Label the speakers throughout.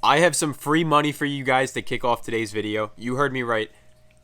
Speaker 1: I have some free money for you guys to kick off today's video. You heard me right.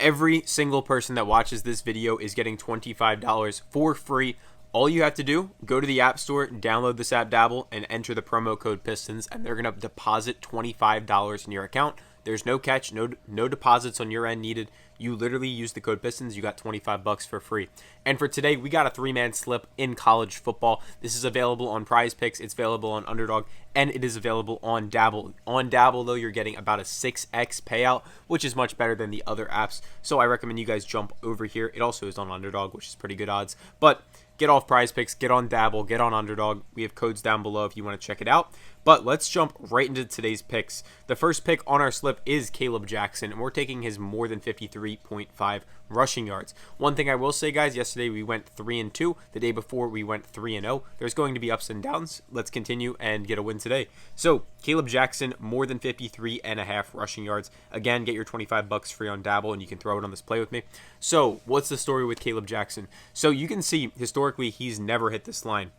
Speaker 1: Every single person that watches this video is getting $25 for free. All you have to do, go to the App Store, download this app Dabble, and enter the promo code PISTONS, and they're going to deposit $25 in your account. There's no catch, no deposits on your end needed. You literally use the code PISTONS, you got $25 for free. And for today, we got a 3-man slip in college football. This is available on PrizePicks, it's available on Underdog, and it is available on Dabble. On Dabble, though, you're getting about a 6x payout, which is much better than the other apps. So I recommend you guys jump over here. It also is on Underdog, which is pretty good odds. But get off PrizePicks, get on Dabble, get on Underdog. We have codes down below if you want to check it out. But let's jump right into today's picks. The first pick on our slip is Caleb Jackson, and we're taking his more than 53.5 rushing yards. One thing I will say, guys, yesterday we went 3-2. The day before we went 3-0. There's going to be ups and downs. Let's continue and get a win today. So Caleb Jackson, more than 53.5 rushing yards. Again, get your $25 free on Dabble, and you can throw it on this play with me. So what's the story with Caleb Jackson? So you can see historically he's never hit this line,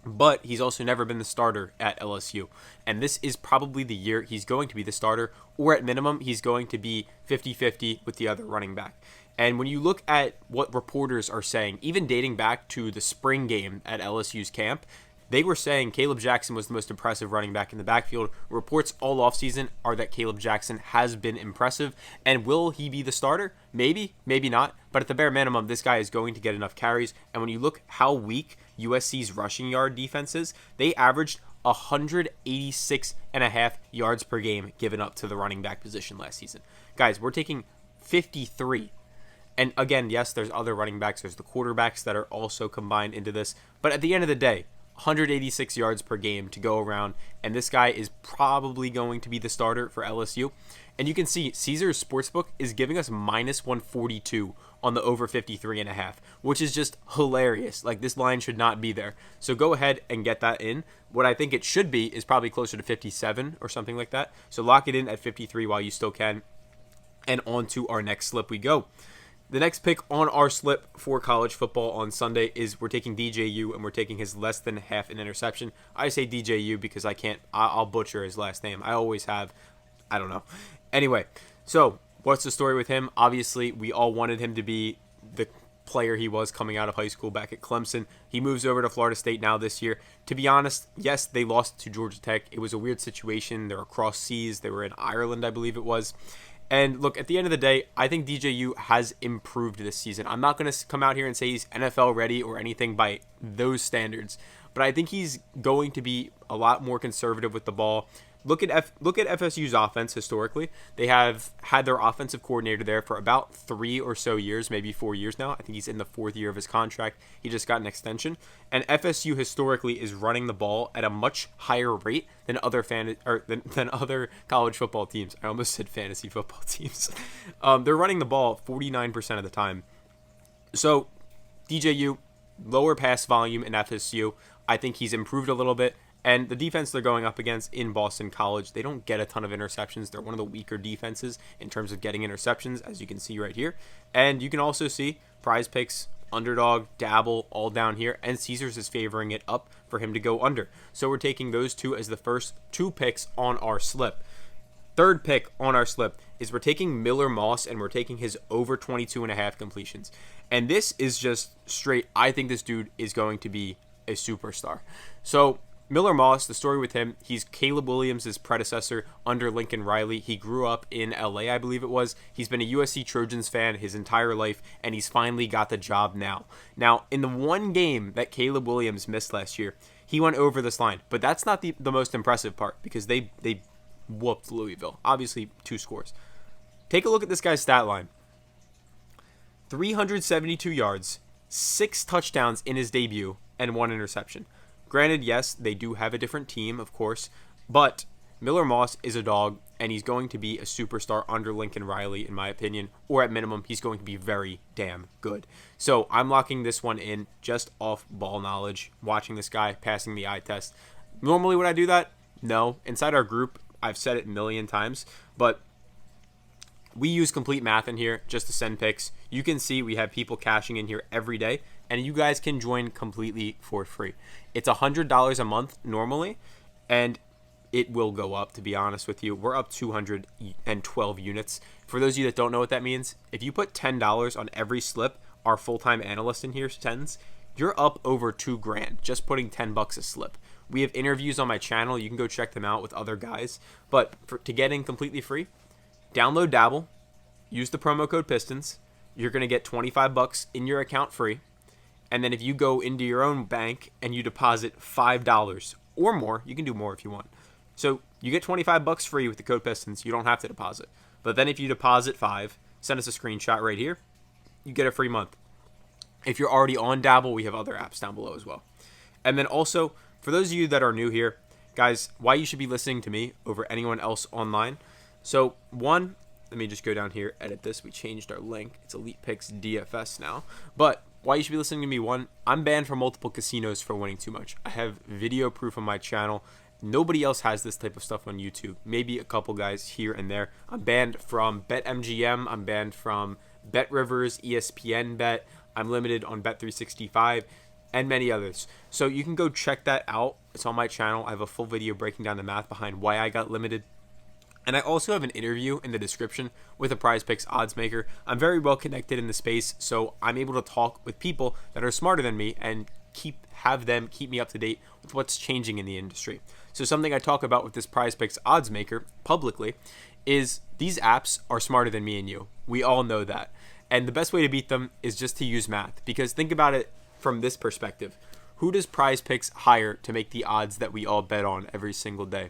Speaker 1: but he's also never been the starter at LSU. And this is probably the year he's going to be the starter, or at minimum, he's going to be 50-50 with the other running back. And when you look at what reporters are saying, even dating back to the spring game at LSU's camp, they were saying Caleb Jackson was the most impressive running back in the backfield. Reports all offseason are that Caleb Jackson has been impressive. And will he be the starter? Maybe, maybe not. But at the bare minimum, this guy is going to get enough carries. And when you look how weak USC's rushing yard defense is, they averaged 186.5 yards per game given up to the running back position last season. Guys, we're taking 53. And again, yes, there's other running backs. There's the quarterbacks that are also combined into this. But at the end of the day, 186 yards per game to go around, and this guy is probably going to be the starter for LSU. And you can see Caesars Sportsbook is giving us minus 142 on the over 53.5, which is just hilarious. Like, this line should not be there. So go ahead and get that in. What I think it should be is probably closer to 57 or something like that. So lock it in at 53 while you still can. And on to our next slip we go. The next pick on our slip for college football on Sunday is we're taking DJU, and we're taking his less than half an interception. I say DJU because I'll butcher his last name. I always have. I don't know. Anyway, so what's the story with him? Obviously, we all wanted him to be the player he was coming out of high school back at Clemson. He moves over to Florida State now this year. To be honest, yes, they lost to Georgia Tech. It was a weird situation. They're across seas. They were in Ireland, I believe it was. And look, at the end of the day, I think DJU has improved this season. I'm not going to come out here and say he's NFL ready or anything by those standards, but I think he's going to be a lot more conservative with the ball. Look at FSU's offense historically. They have had their offensive coordinator there for about 3 or so years, maybe 4 years now. I think he's in the 4th year of his contract. He just got an extension. And FSU historically is running the ball at a much higher rate than other than other college football teams. I almost said fantasy football teams. They're running the ball 49% of the time. So DJU, lower pass volume in FSU. I think he's improved a little bit. And the defense they're going up against in Boston College, they don't get a ton of interceptions. They're one of the weaker defenses in terms of getting interceptions, as you can see right here. And you can also see PrizePicks, Underdog, Dabble, all down here. And Caesars is favoring it up for him to go under. So we're taking those two as the first 2 picks on our slip. Third pick on our slip is we're taking Miller Moss, and we're taking his over 22.5 completions. And this is just straight, I think this dude is going to be a superstar. So Miller Moss, the story with him, he's Caleb Williams' predecessor under Lincoln Riley. He grew up in LA, I believe it was. He's been a USC Trojans fan his entire life, and he's finally got the job now. Now, in the one game that Caleb Williams missed last year, he went over this line. But that's not the most impressive part, because they whooped Louisville. Obviously, 2 scores. Take a look at this guy's stat line. 372 yards, 6 touchdowns in his debut, and 1 interception. Granted, yes, they do have a different team, of course, but Miller Moss is a dog, and he's going to be a superstar under Lincoln Riley, in my opinion, or at minimum, he's going to be very damn good. So I'm locking this one in just off ball knowledge, watching this guy, passing the eye test. Normally would I do that? No. Inside our group, I've said it a million times, but we use complete math in here just to send picks. You can see we have people cashing in here every day, and you guys can join completely for free. It's $100 a month normally, and it will go up, to be honest with you. We're up 212 units. For those of you that don't know what that means, if you put $10 on every slip, our full-time analyst in here sends, you're up over $2,000 just putting $10 a slip. We have interviews on my channel. You can go check them out with other guys. But to get in completely free, download Dabble, use the promo code PISTONS. You're going to get $25 in your account free. And then if you go into your own bank and you deposit $5 or more, you can do more if you want. So you get $25 free with the code PISTONS. You don't have to deposit. But then if you deposit $5, send us a screenshot right here, you get a free month. If you're already on Dabble, we have other apps down below as well. And then also, for those of you that are new here, guys, why you should be listening to me over anyone else online. So one, let me just go down here, edit this. We changed our link. It's Elite Picks DFS now. But why you should be listening to me, one, I'm banned from multiple casinos for winning too much. I have video proof on my channel. Nobody else has this type of stuff on YouTube. Maybe a couple guys here and there. I'm banned from BetMGM. I'm banned from BetRivers, ESPN Bet. I'm limited on Bet365 and many others. So you can go check that out. It's on my channel. I have a full video breaking down the math behind why I got limited. And I also have an interview in the description with a PrizePicks odds maker. I'm very well connected in the space, so I'm able to talk with people that are smarter than me and have them keep me up to date with what's changing in the industry. So something I talk about with this PrizePicks odds maker publicly is these apps are smarter than me and you. We all know that. And the best way to beat them is just to use math. Because think about it from this perspective. Who does PrizePicks hire to make the odds that we all bet on every single day?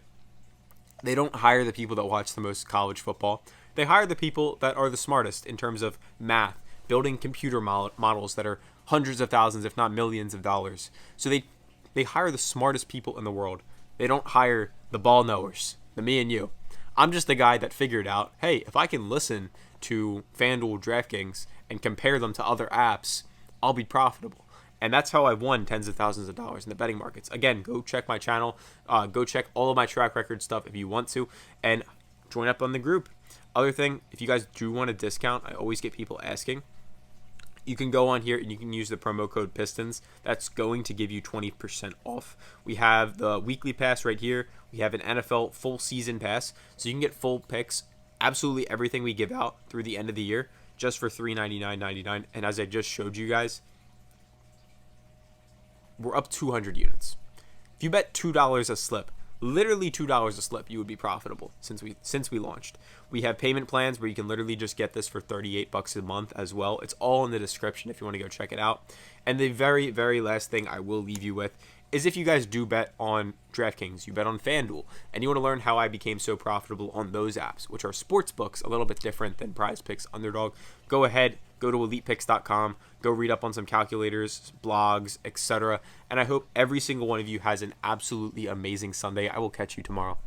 Speaker 1: They don't hire the people that watch the most college football. They hire the people that are the smartest in terms of math, building computer models that are hundreds of thousands, if not millions of dollars. So they hire the smartest people in the world. They don't hire the ball knowers, the me and you. I'm just the guy that figured out, hey, if I can listen to FanDuel, DraftKings, and compare them to other apps, I'll be profitable. And that's how I've won tens of thousands of dollars in the betting markets. Again, go check my channel. Go check all of my track record stuff if you want to. And join up on the group. Other thing, if you guys do want a discount, I always get people asking. You can go on here and you can use the promo code PISTONS. That's going to give you 20% off. We have the weekly pass right here. We have an NFL full season pass. So you can get full picks, absolutely everything we give out through the end of the year, just for $399.99. And as I just showed you guys, we're up 200 units. If you bet $2 a slip, literally $2 a slip, you would be profitable since we launched. We have payment plans where you can literally just get this for $38 a month as well. It's all in the description if you want to go check it out. And the very, very last thing I will leave you with is if you guys do bet on DraftKings, you bet on FanDuel, and you want to learn how I became so profitable on those apps, which are sports books, a little bit different than PrizePicks, Underdog, go ahead, go to ElitePicks.com, go read up on some calculators, blogs, etc. And I hope every single one of you has an absolutely amazing Sunday. I will catch you tomorrow.